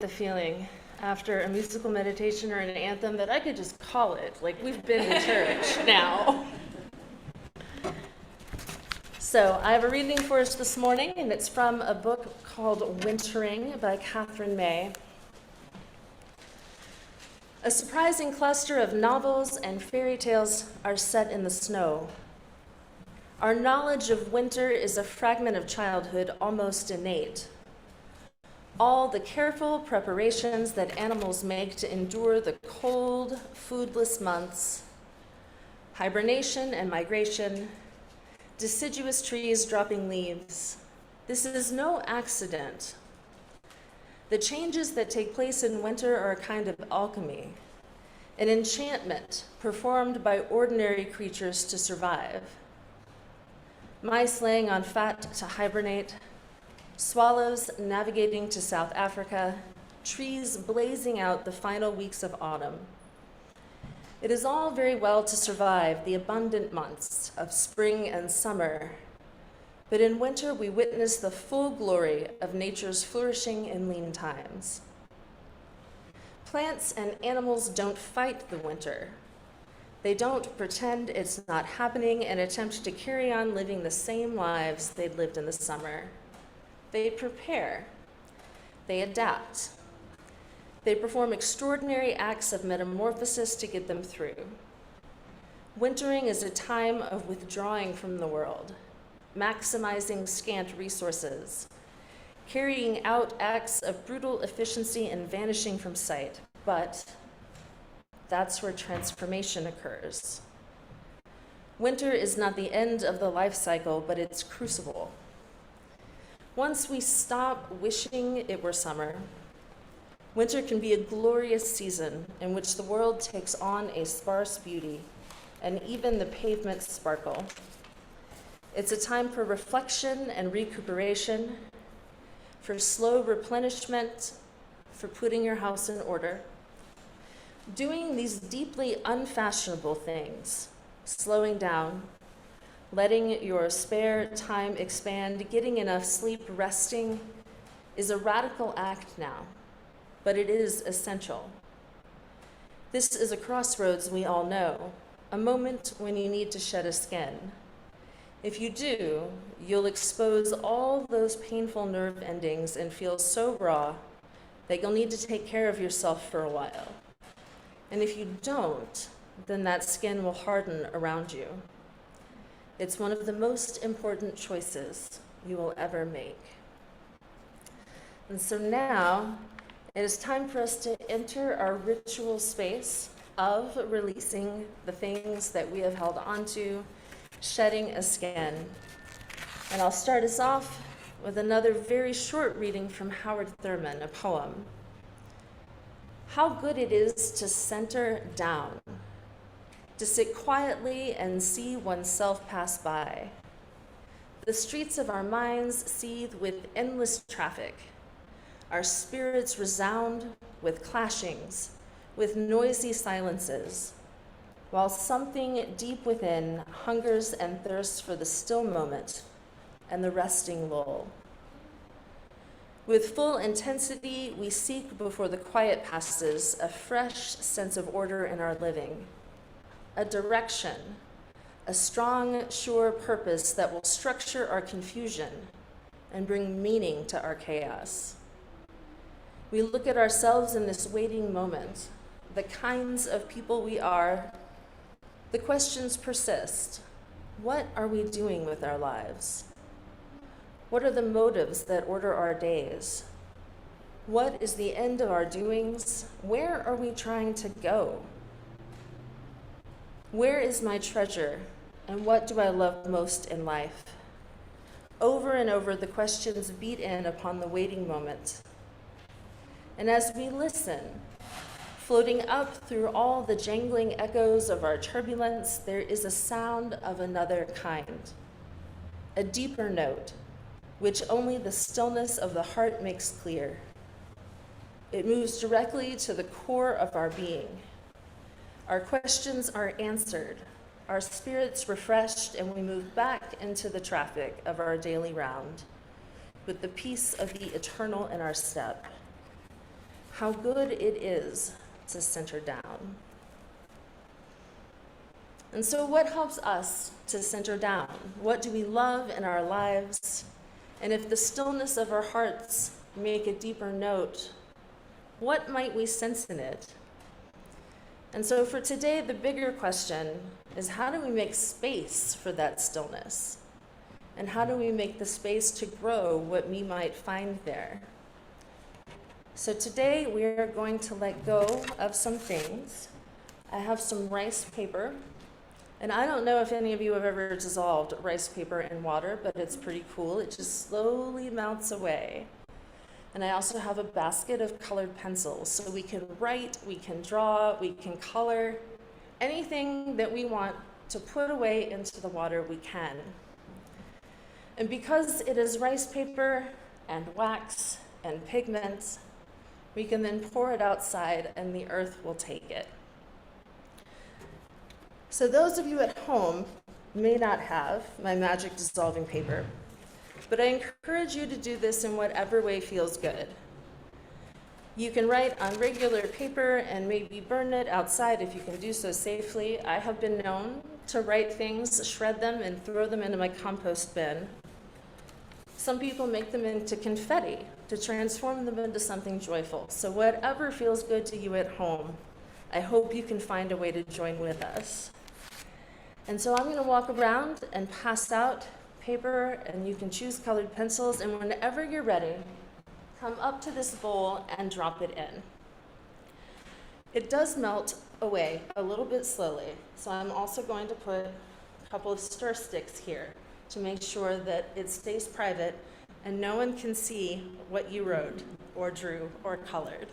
the feeling after a musical meditation or an anthem that I could just call it, like we've been to church now. So I have a reading for us this morning, and it's from a book called Wintering by Catherine May. A surprising cluster of novels and fairy tales are set in the snow. Our knowledge of winter is a fragment of childhood almost innate. All the careful preparations that animals make to endure the cold, foodless months, hibernation and migration, deciduous trees dropping leaves. This is no accident. The changes that take place in winter are a kind of alchemy, an enchantment performed by ordinary creatures to survive. Mice laying on fat to hibernate, swallows navigating to South Africa, trees blazing out the final weeks of autumn. It is all very well to survive the abundant months of spring and summer, but in winter we witness the full glory of nature's flourishing in lean times. Plants and animals don't fight the winter. They don't pretend it's not happening and attempt to carry on living the same lives they'd lived in the summer. They prepare. They adapt. They perform extraordinary acts of metamorphosis to get them through. Wintering is a time of withdrawing from the world, maximizing scant resources, carrying out acts of brutal efficiency and vanishing from sight. But that's where transformation occurs. Winter is not the end of the life cycle, but its crucible. Once we stop wishing it were summer, winter can be a glorious season in which the world takes on a sparse beauty and even the pavements sparkle. It's a time for reflection and recuperation, for slow replenishment, for putting your house in order. Doing these deeply unfashionable things, slowing down, letting your spare time expand, getting enough sleep, resting, is a radical act now, but it is essential. This is a crossroads we all know, a moment when you need to shed a skin. If you do, you'll expose all those painful nerve endings and feel so raw that you'll need to take care of yourself for a while. And if you don't, then that skin will harden around you. It's one of the most important choices you will ever make. And so now, it is time for us to enter our ritual space of releasing the things that we have held onto, shedding a skin. And I'll start us off with another very short reading from Howard Thurman, a poem. How good it is to center down, to sit quietly and see oneself pass by. The streets of our minds seethe with endless traffic. Our spirits resound with clashings, with noisy silences, while something deep within hungers and thirsts for the still moment and the resting lull. With full intensity, we seek before the quiet passes a fresh sense of order in our living, a direction, a strong, sure purpose that will structure our confusion and bring meaning to our chaos. We look at ourselves in this waiting moment, the kinds of people we are. The questions persist. What are we doing with our lives? What are the motives that order our days? What is the end of our doings? Where are we trying to go? Where is my treasure, and what do I love most in life? Over and over, the questions beat in upon the waiting moment. And as we listen, floating up through all the jangling echoes of our turbulence, there is a sound of another kind, a deeper note, which only the stillness of the heart makes clear. It moves directly to the core of our being. Our questions are answered, our spirits refreshed, and we move back into the traffic of our daily round with the peace of the eternal in our step. how good it is to center down. And so what helps us to center down? What do we love in our lives? And if the stillness of our hearts make a deeper note, what might we sense in it? And so for today, the bigger question is, how do we make space for that stillness? And how do we make the space to grow what we might find there? So today we are going to let go of some things. I have some rice paper. And I don't know if any of you have ever dissolved rice paper in water, but it's pretty cool. It just slowly melts away. And I also have a basket of colored pencils. So we can write, we can draw, we can color. Anything that we want to put away into the water, we can. And because it is rice paper and wax and pigments, we can then pour it outside and the earth will take it. So those of you at home may not have my magic dissolving paper, but I encourage you to do this in whatever way feels good. You can write on regular paper and maybe burn it outside if you can do so safely. I have been known to write things, shred them, and throw them into my compost bin. Some people make them into confetti to transform them into something joyful. So whatever feels good to you at home, I hope you can find a way to join with us. And so I'm going to walk around and pass out paper, and you can choose colored pencils, and whenever you're ready, come up to this bowl and drop it in. It does melt away a little bit slowly, so I'm also going to put a couple of stir sticks here to make sure that it stays private and no one can see what you wrote or drew or colored.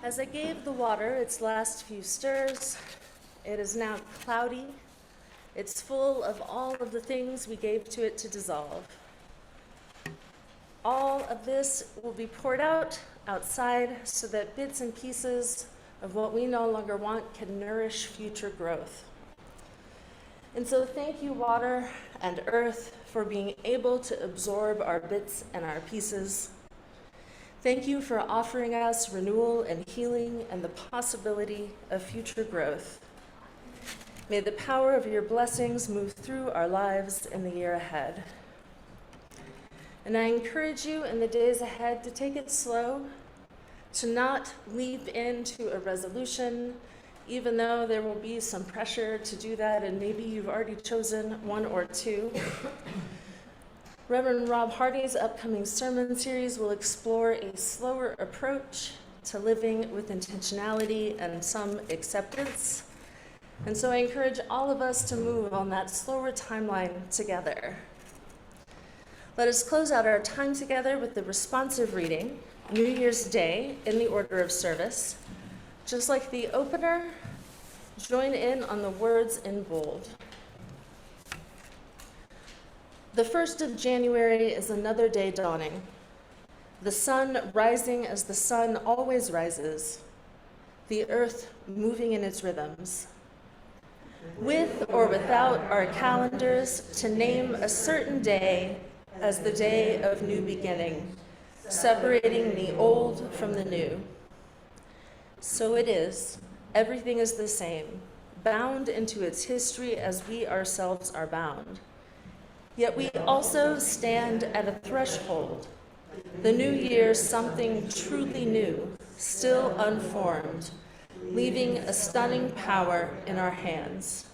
As I gave the water its last few stirs, it is now cloudy. It's full of all of the things we gave to it to dissolve. All of this will be poured out outside so that bits and pieces of what we no longer want can nourish future growth. And so thank you, water and earth, for being able to absorb our bits and our pieces. Thank you for offering us renewal and healing and the possibility of future growth. May the power of your blessings move through our lives in the year ahead. And I encourage you in the days ahead to take it slow, to not leap into a resolution, even though there will be some pressure to do that, and maybe you've already chosen one or two. Reverend Rob Hardy's upcoming sermon series will explore a slower approach to living with intentionality and some acceptance. And so I encourage all of us to move on that slower timeline together. Let us close out our time together with the responsive reading, New Year's Day, in the order of service. Just like the opener, join in on the words in bold. The 1st of January is another day dawning. The sun rising as the sun always rises, the earth moving in its rhythms. With or without our calendars, to name a certain day as the day of new beginning, separating the old from the new. So it is, everything is the same, bound into its history as we ourselves are bound. Yet we also stand at a threshold. The new year, something truly new, still unformed, leaving a stunning power in our hands.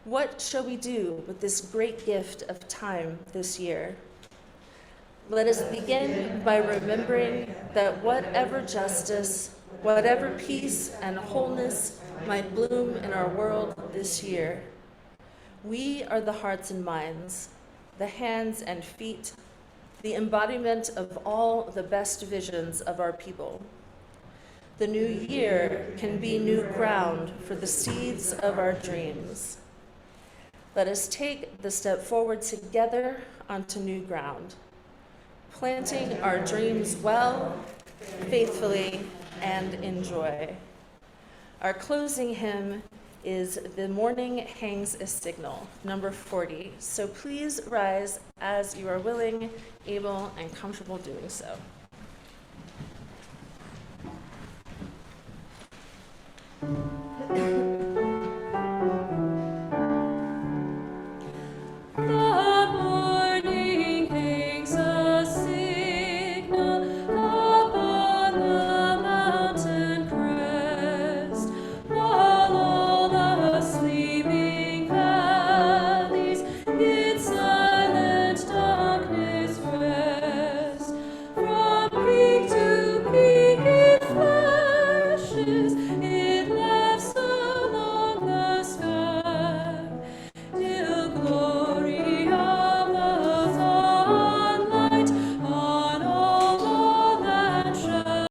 What shall we do with this great gift of time this year? Let us begin by remembering that whatever justice, whatever peace and wholeness might bloom in our world this year, we are the hearts and minds. the hands and feet, the embodiment of all the best visions of our people. The new year can be new ground for the seeds of our dreams. Let us take the step forward together onto new ground, planting our dreams well, faithfully, and in joy. Our closing hymn is "The Morning Hangs a Signal," number 40. So please rise as you are willing, able, and comfortable doing so.